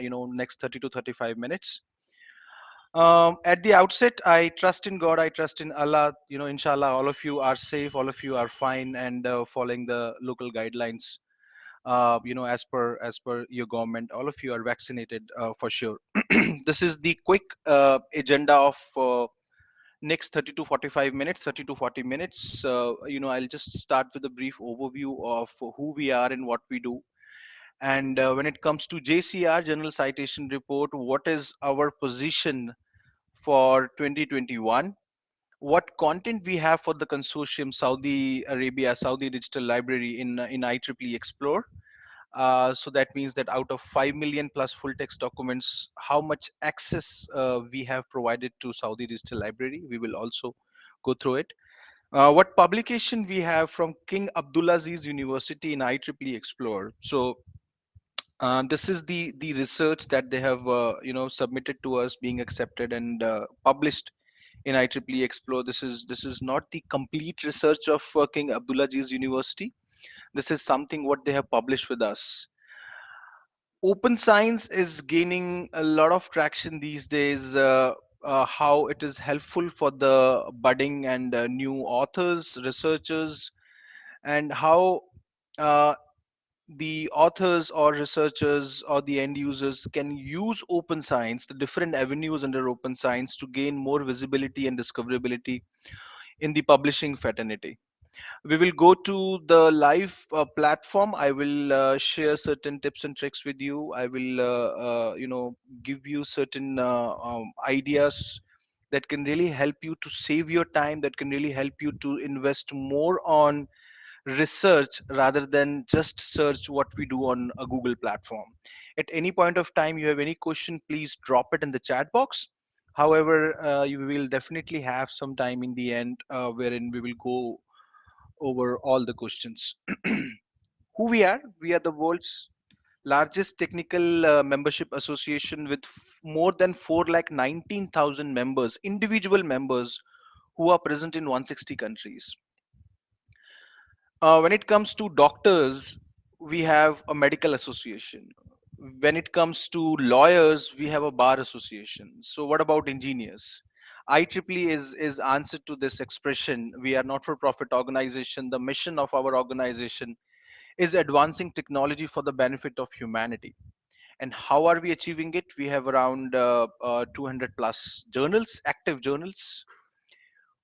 next 30 to 35 minutes. At the outset, I trust in God, I trust in Allah. Inshallah, all of you are safe, all of you are fine, and following the local guidelines. As per your government, all of you are vaccinated for sure. This is the quick agenda of next 30 to 45 minutes, 30 to 40 minutes. I'll just start with a brief overview of who we are and what we do. And when it comes to JCR, General Citation Report, what is our position for 2021? What content we have for the consortium Saudi Arabia, Saudi Digital Library in IEEE Explore. So that means that out of 5 million plus full text documents, how much access we have provided to Saudi Digital Library. We will also go through it. What publication we have from King Abdulaziz University in IEEE Explore. So this is the research that they have submitted to us, being accepted and published in IEEE Explore. This is not the complete research of King Abdulaziz University. This is something what they have published with us. Open science is gaining a lot of traction these days. How it is helpful for the budding and new authors, researchers, and how uh, the authors or researchers or the end users can use open science, the different avenues under open science, to gain more visibility and discoverability in the publishing fraternity. We will go to the live platform. I will share certain tips and tricks with you. I will give you certain ideas that can really help you to save your time, that can really help you to invest more on research rather than just search what we do on a Google platform. At any point of time you have any question, please drop it in the chat box. However, you will definitely have some time in the end wherein we will go over all the questions. Who we are? We are the world's largest technical membership association with more than 4,19,000 members, individual members who are present in 160 countries. When it comes to doctors, we have a medical association. When it comes to lawyers, we have a bar association. So what about engineers? IEEE is answer to this expression. We are not for profit organization. The mission of our organization is advancing technology for the benefit of humanity. And how are we achieving it? We have around 200 plus journals, active journals.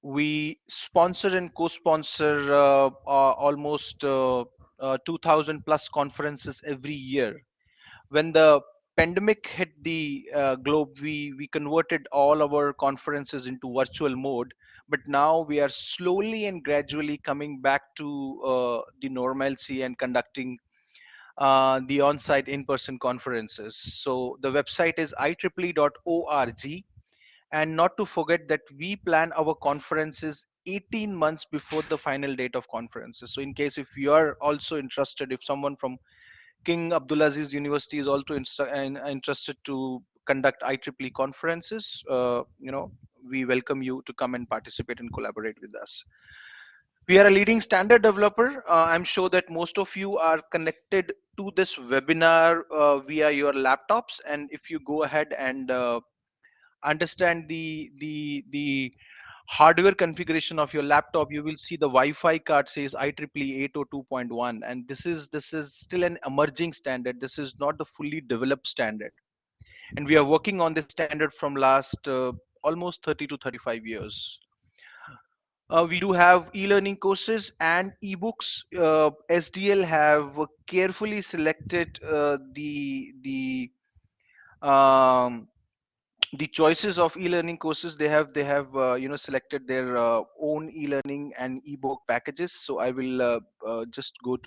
We sponsor and co-sponsor almost 2000 plus conferences every year. When the pandemic hit the globe, we converted all our conferences into virtual mode, but now we are slowly and gradually coming back to the normalcy and conducting the on-site in-person conferences. So the website is ieee.org. And not to forget that we plan our conferences 18 months before the final date of conferences. So in case if you are also interested, if someone from King Abdulaziz University is also interested to conduct IEEE conferences, we welcome you to come and participate and collaborate with us. We are a leading standard developer. I'm sure that most of you are connected to this webinar via your laptops. And if you go ahead and understand the hardware configuration of your laptop, you will see the Wi-Fi card says IEEE 802.1, and this is still an emerging standard. This is not the fully developed standard, and we are working on this standard from last almost 30 to 35 years. We do have e-learning courses and ebooks. SDL have carefully selected um, the choices of e-learning courses. They have selected their own e-learning and ebook packages. So I will just go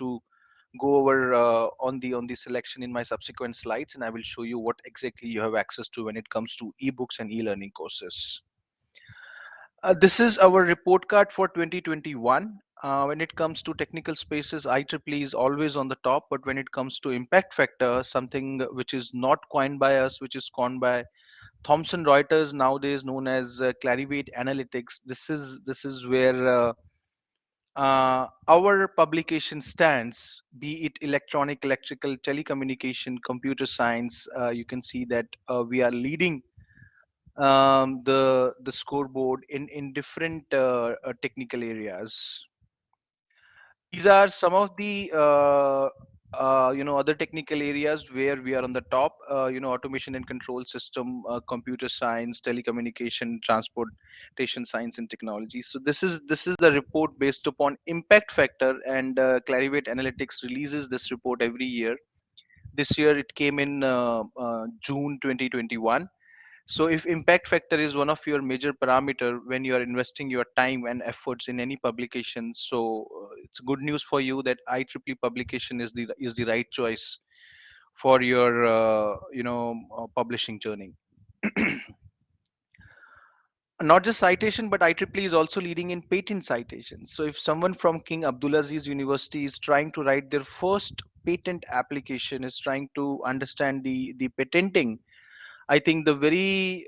over on the selection in my subsequent slides, and I will show you what exactly you have access to when it comes to ebooks and e-learning courses. This is our report card for 2021. When it comes to technical spaces, IEEE is always on the top, but when it comes to impact factor, something which is not coined by us, which is coined by Thomson Reuters, nowadays known as Clarivate Analytics. This is where Our publication stands, be it electronic, electrical, telecommunication, computer science. You can see that we are leading the scoreboard in different technical areas. These are some of the other technical areas where we are on the top. Automation and control system, computer science, telecommunication, transportation science and technology. So this is the report based upon impact factor, and Clarivate Analytics releases this report every year. This year it came in June 2021. So if impact factor is one of your major parameter when you are investing your time and efforts in any publication, so it's good news for you that IEEE publication is the right choice for your publishing journey. Not just citation, but IEEE is also leading in patent citations. So if someone from King Abdulaziz University is trying to write their first patent application, is trying to understand the patenting, I think the very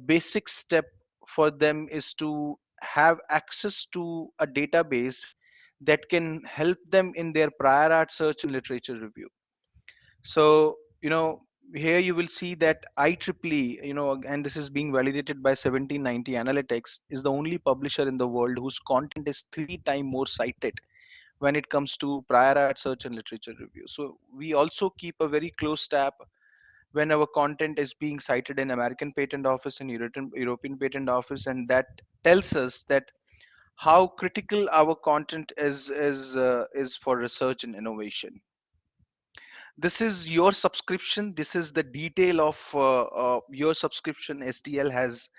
basic step for them is to have access to a database that can help them in their prior art search and literature review. So, here you will see that IEEE, and this is being validated by 1790 Analytics, is the only publisher in the world whose content is 3 times more cited when it comes to prior art search and literature review. So we also keep a very close tab when our content is being cited in American Patent Office and European Patent Office, and that tells us that how critical our content is for research and innovation. This is your subscription. This is the detail of your subscription. STL has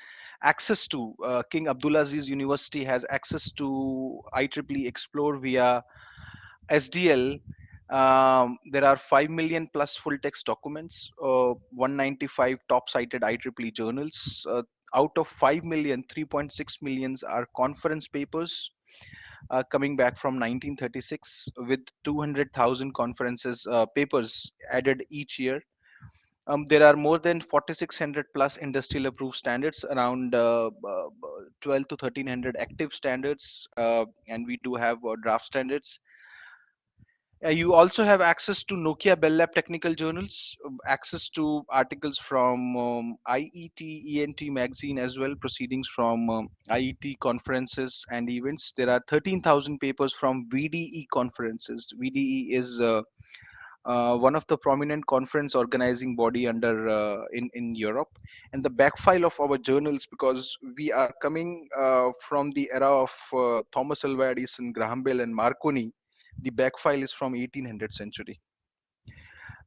access to. King Abdulaziz University has access to IEEE Explore via SDL. There are 5 million plus full text documents, 195 top cited IEEE journals. Out of 5 million, 3.6 millions are conference papers coming back from 1936, with 200,000 conferences papers added each year. There are more than 4,600 plus industrial approved standards, around 12 to 1,300 active standards, and we do have draft standards. You also have access to Nokia Bell Lab technical journals, access to articles from IET, ENT magazine as well, proceedings from IET conferences and events. There are 13,000 papers from VDE conferences. VDE is one of the prominent conference organizing body under in Europe, and the back file of our journals, because we are coming from the era of Thomas Alva Edison, Graham Bell, and Marconi. The back file is from 1800 century.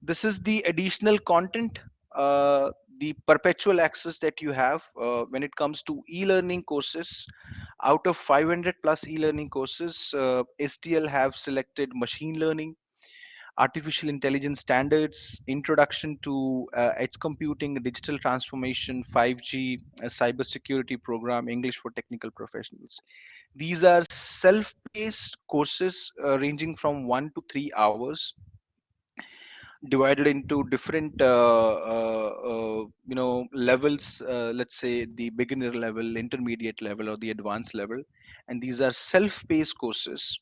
This is the additional content, the perpetual access that you have when it comes to e-learning courses. Out of 500 plus e-learning courses, STL have selected machine learning, artificial intelligence standards, introduction to edge computing, digital transformation, 5G, cybersecurity program, English for technical professionals. These are self-paced courses ranging from 1 to 3 hours, divided into different levels. Let's say the beginner level, intermediate level, or the advanced level, and these are self-paced courses.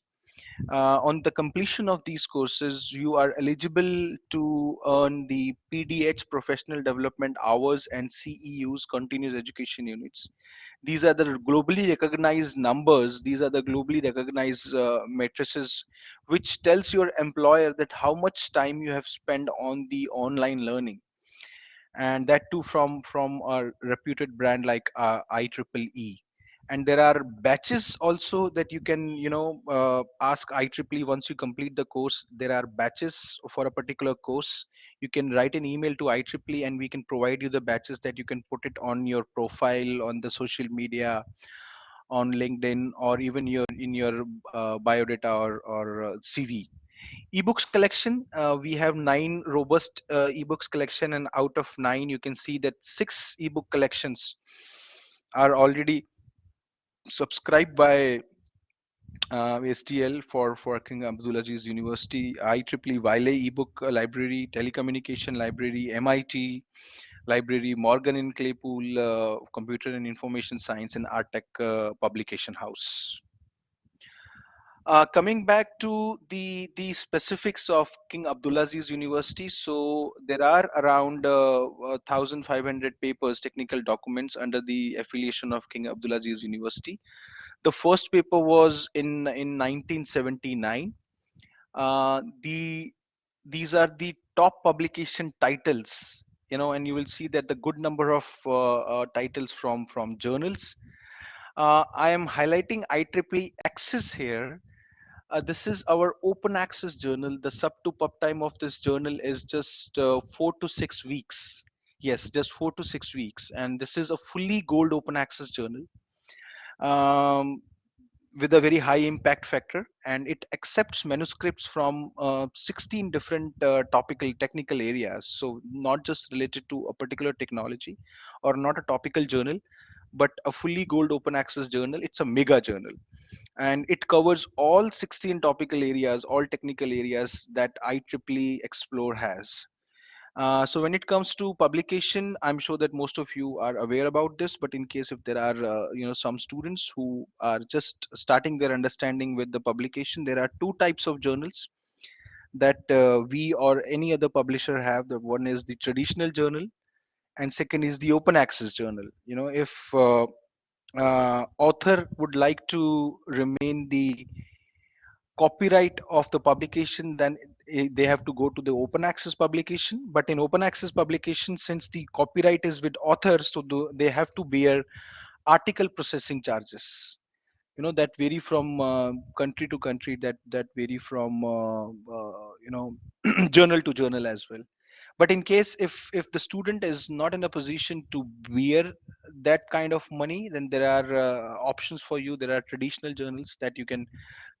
On the completion of these courses, you are eligible to earn the PDH professional development hours and CEUs, continuous education units. These are the globally recognized numbers. These are the globally recognized matrices, which tells your employer that how much time you have spent on the online learning, and that too from a reputed brand like IEEE. And there are batches also that you can ask IEEE. Once you complete the course, there are batches for a particular course. You can write an email to IEEE and we can provide you the batches that you can put it on your profile, on the social media, on LinkedIn, or even in your biodata or CV. Ebooks collection, we have 9 robust ebooks collection, and out of 9 you can see that 6 ebook collections are already subscribed by STL for King Abdulaziz University. IEEE Wiley ebook library, telecommunication library, MIT library, Morgan and Claypool computer and information science, and Artec publication house. Coming back to the specifics of King Abdulaziz University, so there are around 1,500 papers, technical documents under the affiliation of King Abdulaziz University. The first paper was in 1979. These are the top publication titles, and you will see that the good number of titles from journals. I am highlighting IEEE Access here. This is our open access journal. The sub to pub time of this journal is just 4 to 6 weeks. Yes, just 4 to 6 weeks. And this is a fully gold open access journal, um, with a very high impact factor. And it accepts manuscripts from 16 different topical technical areas. So not just related to a particular technology or not a topical journal, but a fully gold open access journal. It's a mega journal, and it covers all 16 topical areas, all technical areas that IEEE Explore has. So when it comes to publication, I'm sure that most of you are aware about this, but in case if there are some students who are just starting their understanding with the publication, there are two types of journals that we or any other publisher have. The one is the traditional journal, and second is the open access journal. If author would like to remain the copyright of the publication, then they have to go to the open access publication. But in open access publication, since the copyright is with authors, so they have to bear article processing charges, that vary from country to country, that vary from journal to journal as well. But in case if the student is not in a position to bear that kind of money, then there are options for you. There are traditional journals that you can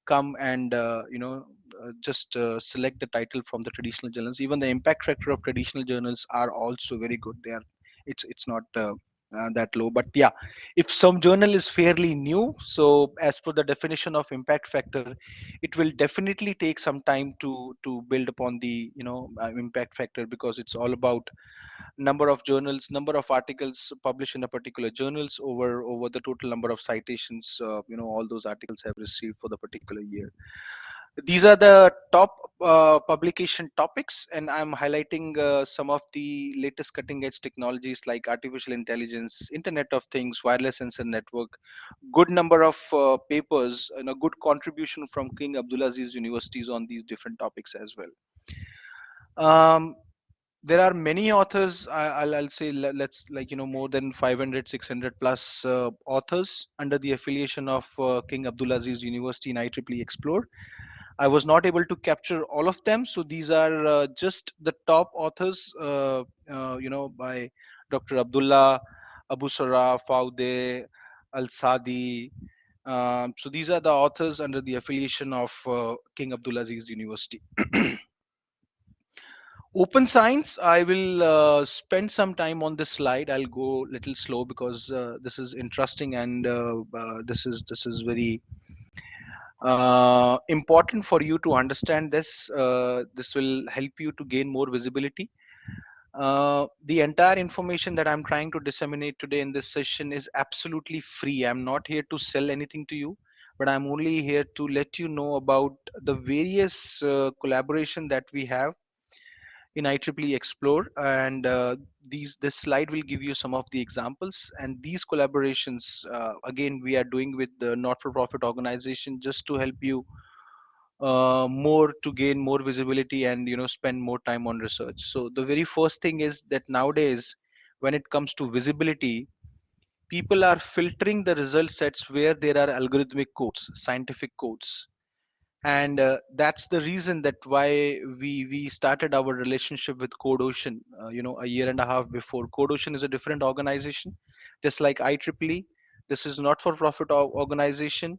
come and just select the title from the traditional journals. Even the impact factor of traditional journals are also very good. It's not that low. But yeah, if some journal is fairly new, so as per the definition of impact factor, it will definitely take some time to build upon the impact factor, because it's all about number of journals, number of articles published in a particular journals over the total number of citations all those articles have received for the particular year. These are the top publication topics, and I'm highlighting some of the latest cutting edge technologies like artificial intelligence, internet of things, wireless sensor network. Good number of papers and a good contribution from King Abdulaziz universities on these different topics as well. There are many authors. I'll say, let's, like, more than 500, 600 plus authors under the affiliation of King Abdulaziz University in IEEE Explore. I was not able to capture all of them, so these are just the top authors, by Dr. Abdullah, Abu Sarah, Faude, Al Sadi. So these are the authors under the affiliation of King Abdulaziz University. Open science, I will spend some time on this slide. I'll go a little slow because this is interesting, and this is very important for you to understand this. This will help you to gain more visibility. The entire information that I'm trying to disseminate today in this session is absolutely free. I'm not here to sell anything to you, but I'm only here to let you know about the various collaboration that we have in IEEE Explore, and this slide will give you some of the examples. And these collaborations, again, we are doing with the not-for-profit organization just to help you more to gain more visibility and spend more time on research. So the very first thing is that nowadays, when it comes to visibility, people are filtering the result sets where there are algorithmic codes, scientific codes, and that's the reason that why we started our relationship with CodeOcean a year and a half before. CodeOcean is a different organization, just like IEEE. This is not for profit organization.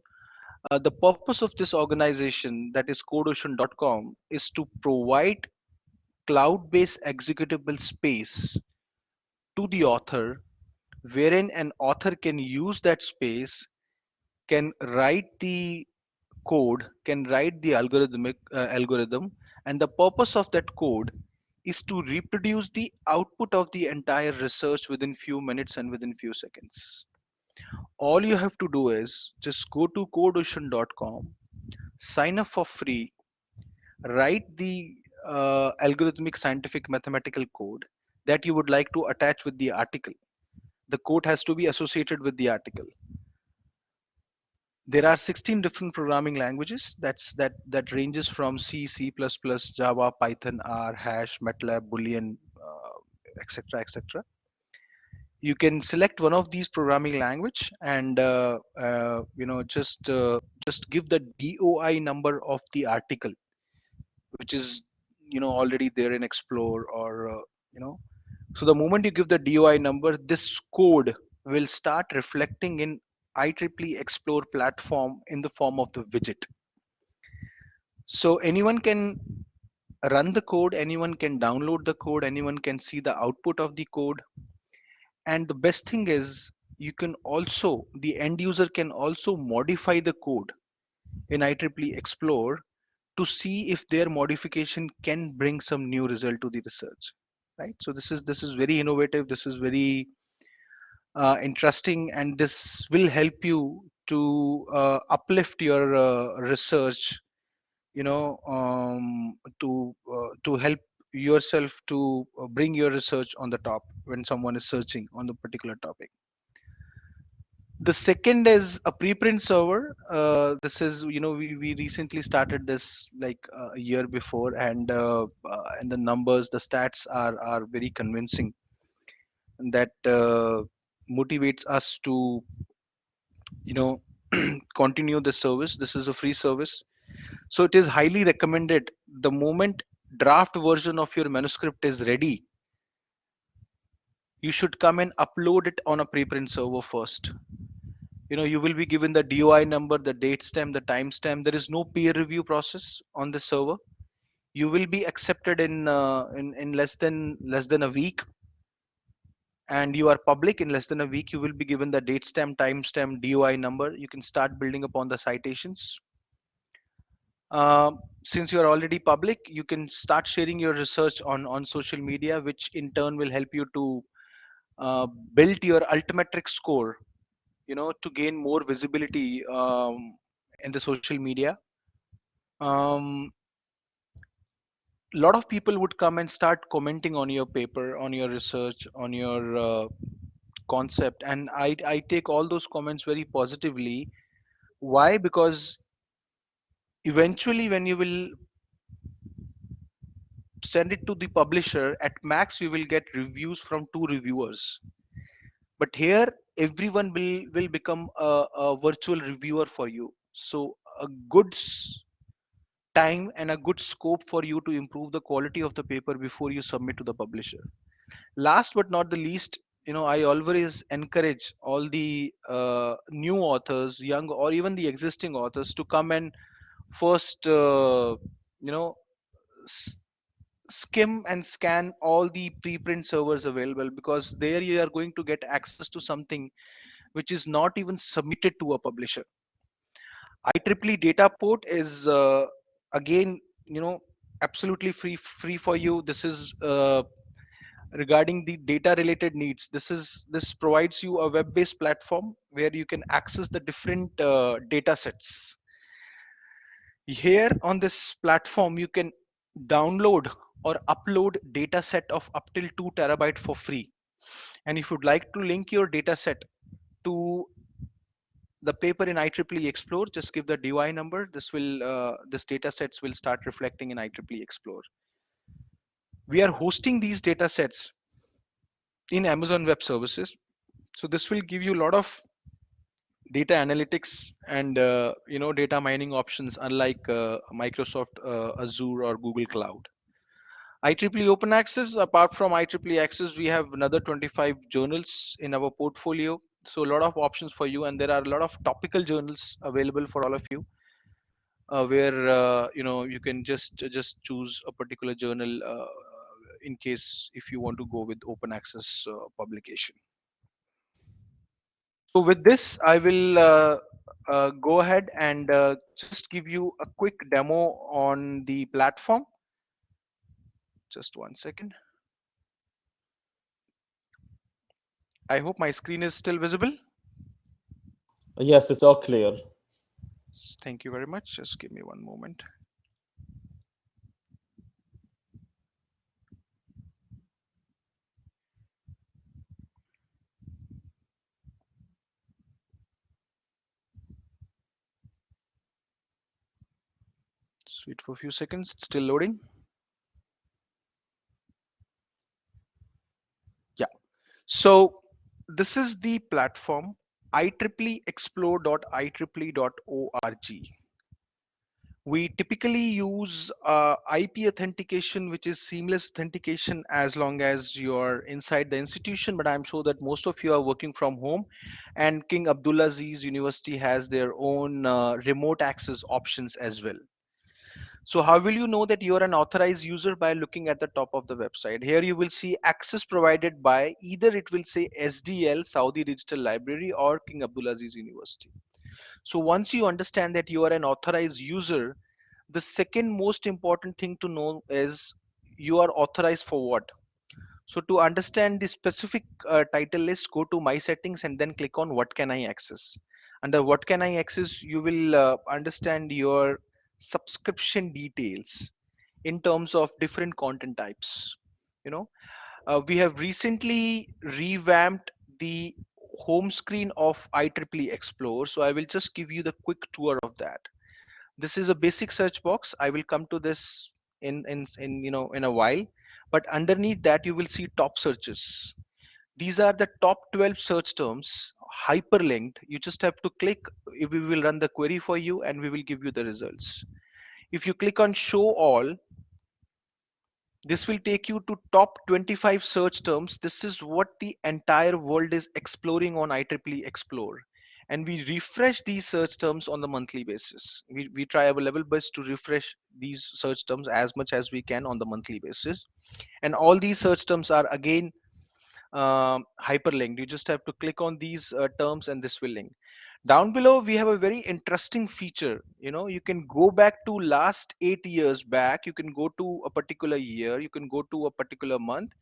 The purpose of this organization, that is codeocean.com, is to provide cloud based executable space to the author, wherein an author can use that space, can write the code, can write the algorithm, and the purpose of that code is to reproduce the output of the entire research within few minutes and within few seconds. All you have to do is just go to codeocean.com, sign up for free, write the algorithmic scientific mathematical code that you would like to attach with the article. The code has to be associated with the article. There are 16 different programming languages. That ranges from C, C++, Java, Python, R, Hash, MATLAB, Boolean, etc., etc. You can select one of these programming language and just give the DOI number of the article, which is already there in Explore or so the moment you give the DOI number, this code will start reflecting in IEEE Explore platform in the form of the widget. So anyone can run the code, anyone can download the code, anyone can see the output of the code. And the best thing is the end user can also modify the code in IEEE Explore to see if their modification can bring some new result to the research. Right. So this is very innovative. This is very interesting, and this will help you to uplift your research, to help yourself to bring your research on the top when someone is searching on the particular topic. The second is a preprint server. This is, we recently started this like a year before, and the numbers, the stats are very convincing, and that motivates us to you know continue the service. This is a free service, so it is highly recommended. The moment draft version of your manuscript is ready, you should come and upload it on a preprint server first. You will be given the DOI number, the date stamp, the time stamp. There is no peer review process on this server. You will be accepted in less than a week, and you are public in less than a week. You will be given the date stamp, time stamp, DOI number. You can start building upon the citations. Since you are already public, you can start sharing your research on social media, which in turn will help you to build your altmetric score, to gain more visibility in the social media. um, a lot of people would come and start commenting on your paper, on your research, on your concept, and I take all those comments very positively. Why? Because eventually when you will send it to the publisher, at max we will get reviews from two reviewers, but here everyone will become a virtual reviewer for you. So a good time and a good scope for you to improve the quality of the paper before you submit to the publisher. Last but not the least, I always encourage all the new authors, young or even the existing authors, to come and first you know s- skim and scan all the preprint servers available, because there you are going to get access to something which is not even submitted to a publisher. IEEE data port is again, absolutely free for you. This is regarding the data related needs. This provides you a web based platform where you can access the different data sets. Here on this platform you can download or upload data set of up till 2 terabyte for free. And if you'd like to link your data set to the paper in IEEE Explore, just give the DOI number. This data sets will start reflecting in IEEE Explore. We are hosting these data sets in Amazon Web Services, so this will give you a lot of data analytics and data mining options, unlike Microsoft Azure or Google Cloud. IEEE Open Access, apart from IEEE Access, we have another 25 journals in our portfolio. So a lot of options for you, and there are a lot of topical journals available for all of you, where you can just choose a particular journal in case if you want to go with open access publication. So with this, I will go ahead and just give you a quick demo on the platform. Just one second. I hope my screen is still visible. Yes, it's all clear. Thank you very much. Just give me one moment. Just wait for a few seconds. It's still loading. Yeah. So this is the platform ieexplore.ieee.org. We typically use IP authentication, which is seamless authentication as long as you're inside the institution. But I'm sure that most of you are working from home, and King Abdulaziz University has their own remote access options as well. So how will you know that you're an authorized user? By looking at the top of the website. Here you will see access provided by either it will say SDL, Saudi Digital Library, or King Abdulaziz University. So once you understand that you are an authorized user, the second most important thing to know is you are authorized for what. So to understand the specific title list, go to my settings and then click on what can I access. Under what can I access, you will understand your subscription details in terms of different content types. You know, we have recently revamped the home screen of IEEE Explore. So I will just give you the quick tour of that. This is a basic search box. I will come to this in in a while. But underneath that, you will see top searches. These are the top 12 search terms, hyperlinked. You just have to click. We will run the query for you, and we will give you the results. If you click on show all, this will take you to top 25 search terms. This is what the entire world is exploring on IEEE Explore. And we refresh these search terms on the monthly basis. We try our level best to refresh these search terms as much as we can on the monthly basis. And all these search terms are again hyperlinked. You just have to click on these terms and this will link. Down below, we have a very interesting feature. You can go back to last 8 years back. You can go to a particular year. You can go to a particular month.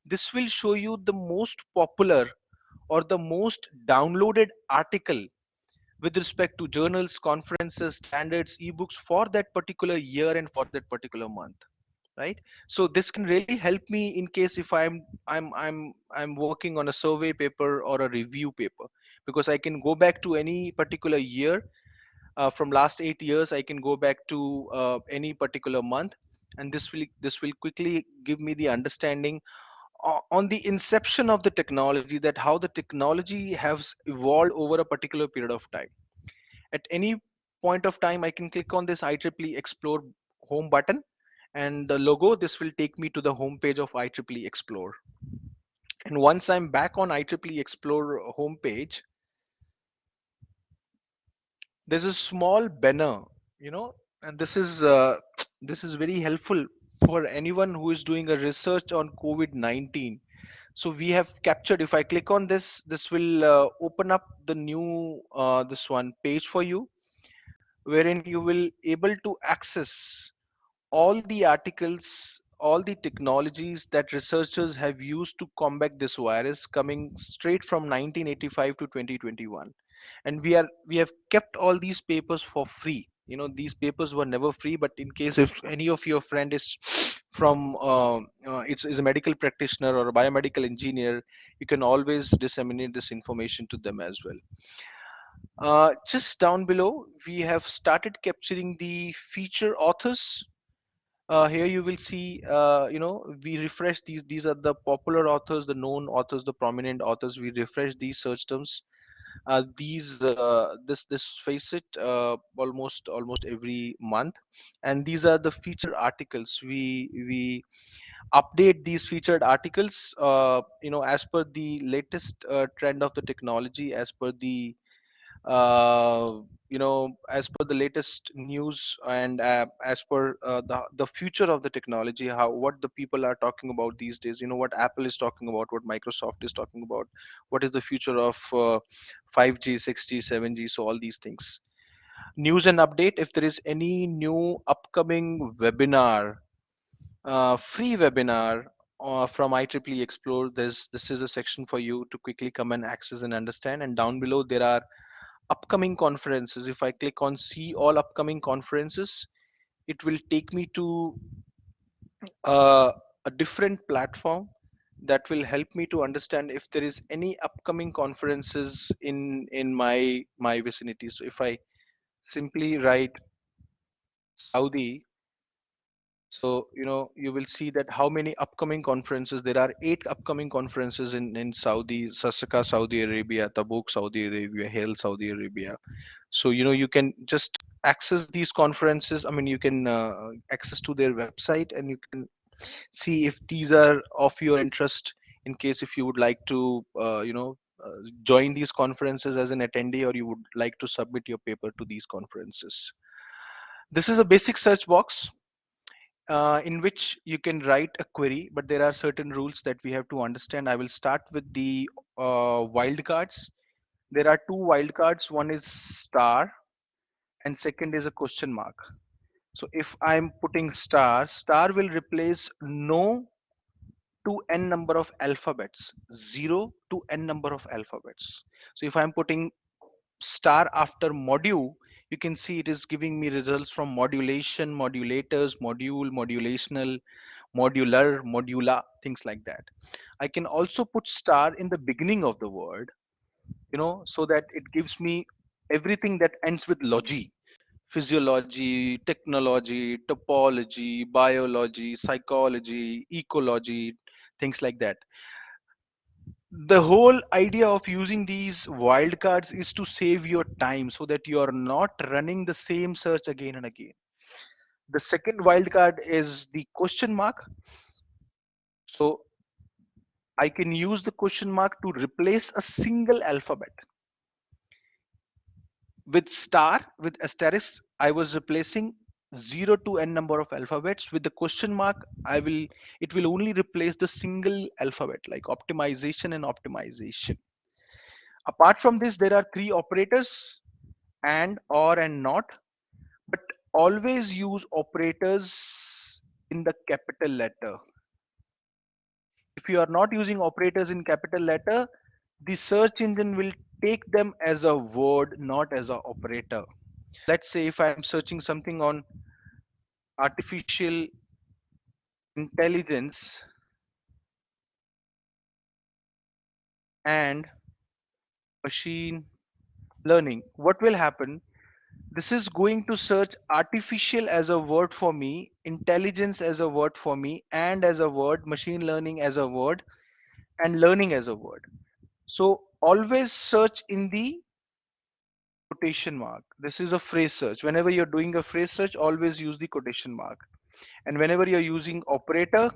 This will show you the most popular or the most downloaded article with respect to journals, conferences, standards, ebooks for that particular year and for that particular month, right? So this can really help me in case if I'm working on a survey paper or a review paper, because I can go back to any particular year. From last 8 years, I can go back to any particular month, and this will quickly give me the understanding on the inception of the technology, that how the technology has evolved over a particular period of time. At any point of time, I can click on this IEEE Explore home button, and the logo, this will take me to the home page of IEEE Explore. And once I'm back on IEEE Explore home page, there's a small banner, and this is very helpful for anyone who is doing a research on COVID-19. So we have captured, if I click on this, this will open up the new this one page for you, wherein you will able to access all the articles, all the technologies that researchers have used to combat this virus, coming straight from 1985 to 2021. And we have kept all these papers for free. These papers were never free, but in case if any of your friend is from is a medical practitioner or a biomedical engineer, you can always disseminate this information to them as well. Just down below, we have started capturing the feature authors. Here you will see, we refresh these. These are the popular authors, the known authors, the prominent authors. We refresh these search terms. These this face it almost every month, and these are the featured articles. We update these featured articles, as per the latest trend of the technology, as per the as per the latest news, and as per the future of the technology, how what the people are talking about these days, what Apple is talking about, what Microsoft is talking about, what is the future of 5G, 6G, 7G. So all these things, news and update. If there is any new upcoming webinar, free webinar from IEEE Explore, this is a section for you to quickly come and access and understand. And down below there are upcoming conferences. If I click on see all upcoming conferences, it will take me to a different platform that will help me to understand if there is any upcoming conferences in my vicinity. So if I simply write Saudi, so you will see that how many upcoming conferences there are. 8 upcoming conferences in Saudi: Sasaka, Saudi Arabia; Tabuk, Saudi Arabia; Hale, Saudi Arabia. So you can just access these conferences. I mean, you can access to their website, and you can see if these are of your interest, in case if you would like to join these conferences as an attendee, or you would like to submit your paper to these conferences. This is a basic search box in which you can write a query, but there are certain rules that we have to understand. I will start with the wildcards. There are two wildcards. One is star, and second is a question mark. So if I'm putting star, star will replace no to n number of alphabets, 0 to n number of alphabets. So if I'm putting star after module, you can see it is giving me results from modulation, modulators, module, modulational, modular, modula, things like that. I can also put star in the beginning of the word, so that it gives me everything that ends with logy: physiology, technology, topology, biology, psychology, ecology, things like that. The whole idea of using these wildcards is to save your time so that you are not running the same search again and again. The second wildcard is the question mark. So I can use the question mark to replace a single alphabet. With star, with asterisk, I was replacing 0 to n number of alphabets. With the question mark, it will only replace the single alphabet, like optimization and optimization. Apart from this, there are three operators: and, or, and not. But always use operators in the capital letter. If you are not using operators in capital letter, the search engine will take them as a word, not as an operator. Let's say if I am searching something on artificial intelligence and machine learning, what will happen? This is going to search artificial as a word for me, intelligence as a word for me, and as a word, machine learning as a word, and learning as a word. So always search in the quotation mark. This is a phrase search. Whenever you're doing a phrase search, always use the quotation mark. And whenever you're using operator,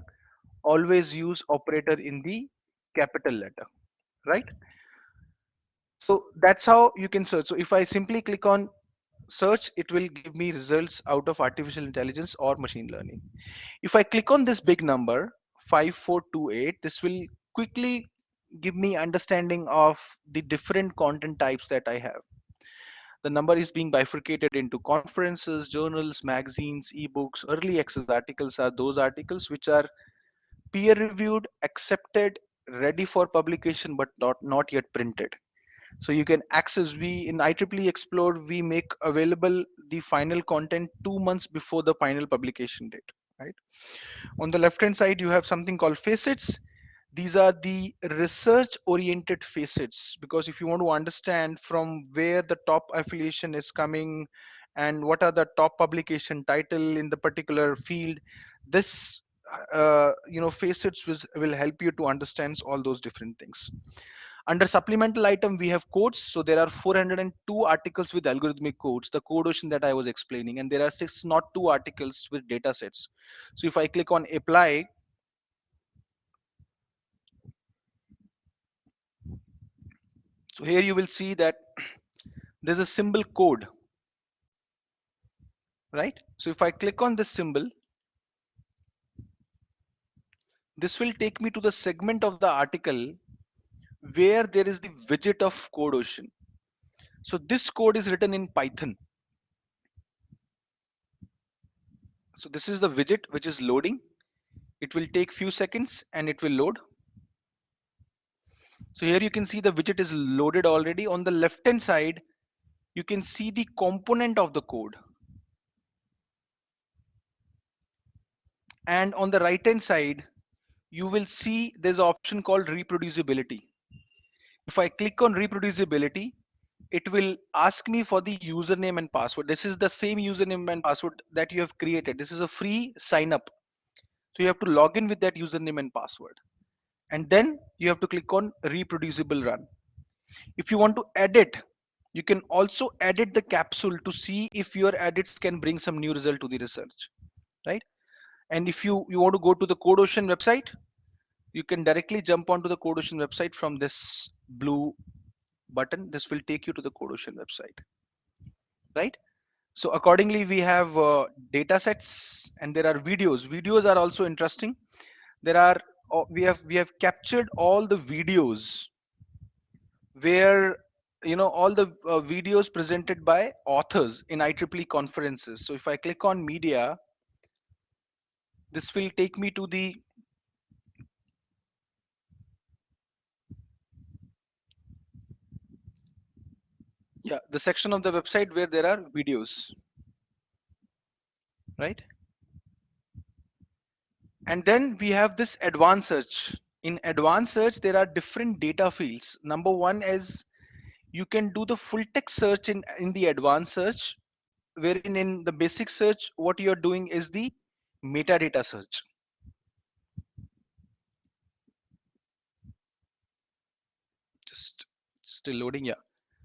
always use operator in the capital letter, right? So that's how you can search. So if I simply click on search, it will give me results out of artificial intelligence or machine learning. If I click on this big number 5428, this will quickly give me understanding of the different content types that I have. The number is being bifurcated into conferences, journals, magazines, ebooks. Early access articles are those articles which are peer reviewed, accepted, ready for publication, but not yet printed. So you can access. We in IEEE Explore, we make available the final content 2 months before the final publication date, right? On the left hand side, you have something called facets. These are the research oriented facets, because if you want to understand from where the top affiliation is coming and what are the top publication title in the particular field, this facets will help you to understand all those different things. Under supplemental item, we have codes. So there are 402 articles with algorithmic codes, the code ocean that I was explaining, and there are 602 articles with data sets. So if I click on apply, so here you will see that there's a symbol code, right? So if I click on this symbol, this will take me to the segment of the article where there is the widget of code ocean. So this code is written in Python. So this is the widget which is loading. It will take few seconds and it will load. So here you can see the widget is loaded already. On the left hand side, you can see the component of the code. And on the right hand side, you will see there's an option called reproducibility. If I click on reproducibility, it will ask me for the username and password. This is the same username and password that you have created. This is a free sign up. So you have to log in with that username and password. And then you have to click on reproducible run. If you want to edit, you can also edit the capsule to see if your edits can bring some new result to the research, right? And if you want to go to the CodeOcean website, you can directly jump onto the CodeOcean website from this blue button. This will take you to the CodeOcean website, right? So accordingly, we have data sets and there are videos. Videos are also interesting. There are we have captured all the videos where all the videos presented by authors in IEEE conferences. So if I click on media, this will take me to the section of the website where there are videos, right? And then we have this advanced search. In advanced search, there are different data fields. Number one is you can do the full text search in the advanced search, wherein in the basic search, what you're doing is the metadata search. Just still loading, yeah.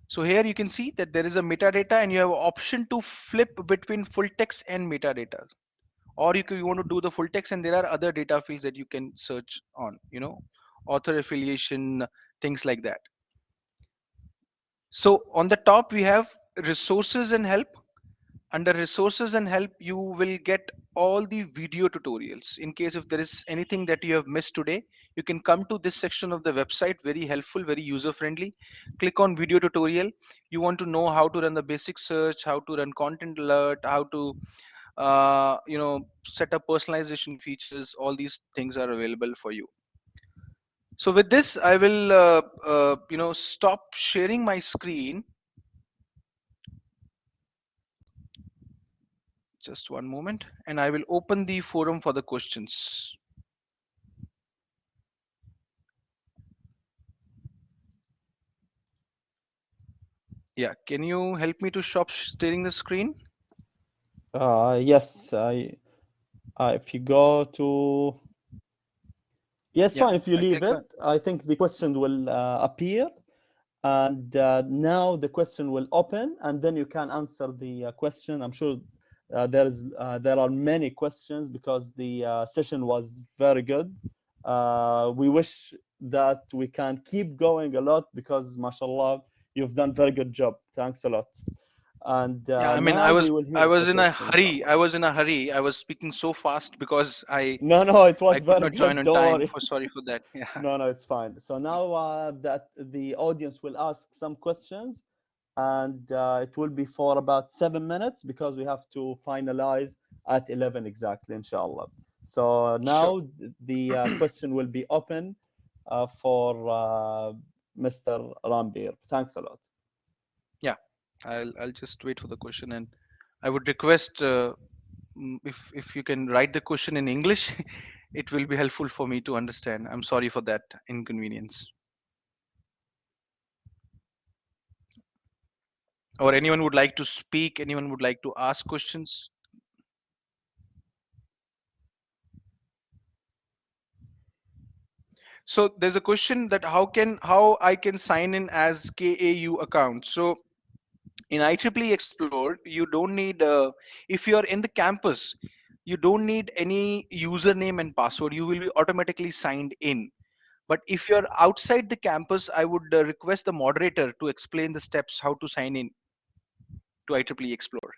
So here you can see that there is a metadata and you have an option to flip between full text and metadata. Or you want to do the full text and there are other data fields that you can search on, author affiliation, things like that. So on the top we have resources and help. Under resources and help, you will get all the video tutorials. In case if there is anything that you have missed today, you can come to this section of the website. Very helpful, very user friendly. Click on video tutorial. You want to know how to run the basic search, how to run content alert, how to set up personalization features. All these things are available for you. So with this, I will stop sharing my screen. Just one moment, and I will open the forum for the questions. Yeah, can you help me to stop sharing the screen? Yes, if you go to, yes, Yeah, fine. If you I leave click on. it, I think the question will appear, and now the question will open, and then you can answer the question. I'm sure there are many questions because the session was very good. We wish that we can keep going a lot because, mashallah, you've done very good job. Thanks a lot. And Yeah, I mean, now we will I hear was the in a question, hurry. inshallah. I was in a hurry. I was speaking so fast because I No, no, it I was could very not join good. on Don't time. worry. Oh, sorry for that. Yeah. No, no, it's fine. So now that the audience will ask some questions, and it will be for about 7 minutes because we have to finalize at 11 exactly, inshallah. So Sure. now the question will be open for Mr. Rambir. Thanks a lot. Yeah, I'll just wait for the question, and I would request if you can write the question in English, it will be helpful for me to understand. I'm sorry for that inconvenience. Or anyone would like to speak, anyone would like to ask questions. So there's a question that how I can sign in as KAU account. So in IEEE Explore, you don't need if you are in the campus, you don't need any username and password. You will be automatically signed in. But if you're outside the campus, I would request the moderator to explain the steps how to sign in to IEEE Explore.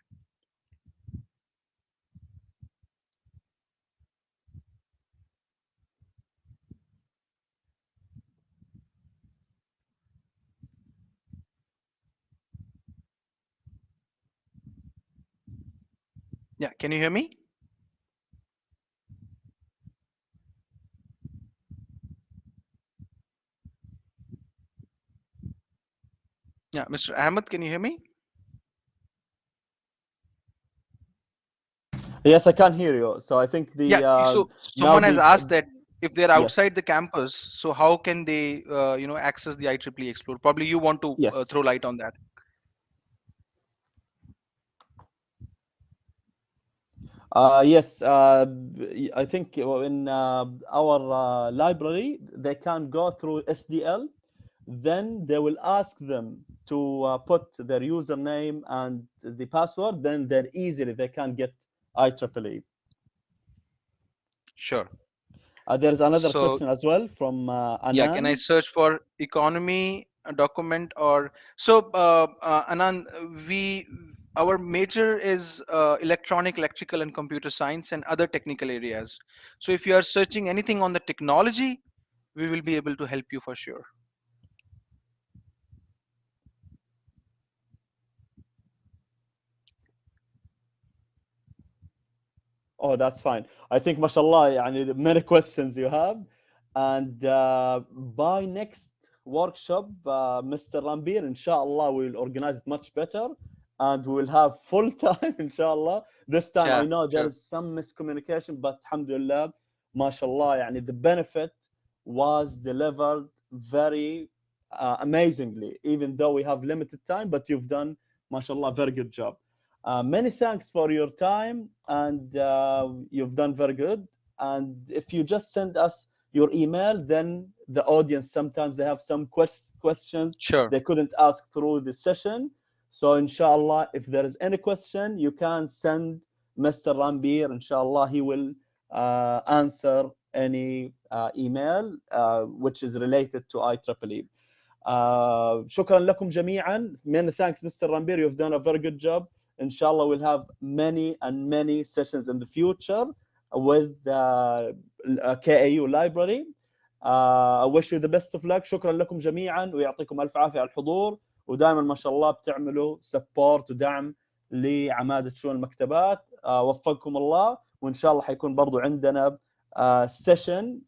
Yeah, can you hear me? Yeah, Mr. Ahmed, can you hear me? Yes, I can hear you. So I think the Yeah, so now someone has the asked that if they're yes, outside the campus, so how can they, access the IEEE Explore? Probably you want to yes. throw light on that. Yes, I think in our library they can go through SDL. Then they will ask them to put their username and the password. Then they're easily they can get IEEE. Sure. There's another So question as well from yeah, can I Anan. search for economy document or so? Anand, we our major is electronic, electrical, and computer science and other technical areas. So if you are searching anything on the technology, we will be able to help you for sure. Oh, that's fine. I think, mashallah, يعني the many questions you have. And by next workshop, Mr. Rambir, inshallah, we'll organize it much better and we'll have full time, inshallah. This time, I Yeah, know there sure. is some miscommunication, but alhamdulillah, mashallah, يعني the benefit was delivered very amazingly, even though we have limited time, but you've done, mashallah, very good job. Many thanks for your time, and you've done very good. And if you just send us your email, then the audience sometimes they have some questions Sure. they couldn't ask through the session. So inshallah, if there is any question, you can send Mr. Rambir. Inshallah, he will answer any email which is related to IEEE. شكرا لكم جميعا. Many thanks, Mr. Rambir. You've done a very good job. Inshallah, we'll have many and many sessions in the future with KAU library. I wish you the best of luck. شكرا لكم جميعا ويعطيكم ألف عافية على الحضور، ودائما ما شاء الله بتعملوا سبورت ودعم لعمادة شؤون المكتبات. وفقكم الله، وإن شاء الله حيكون برضو عندنا سيشن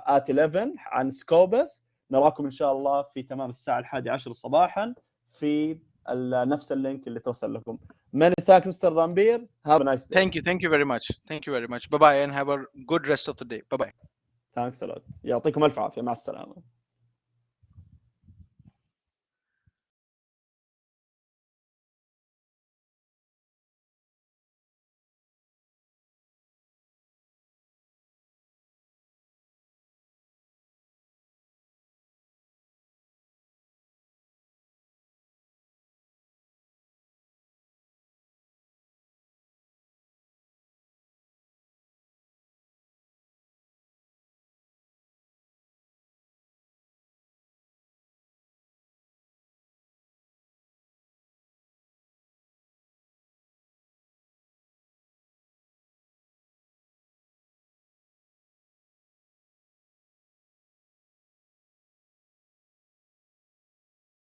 at 11 عن سكوبس. نراكم إن شاء الله في تمام الساعة 11 صباحا في نفس اللينك اللي توصل لكم. Many thanks, Mr. Rambir. Have a nice day. Thank you very much. Thank you very much. Bye bye, and have a good rest of the day. Bye bye. Thanks a lot. يعطيكم ألف عافية. مع السلامة.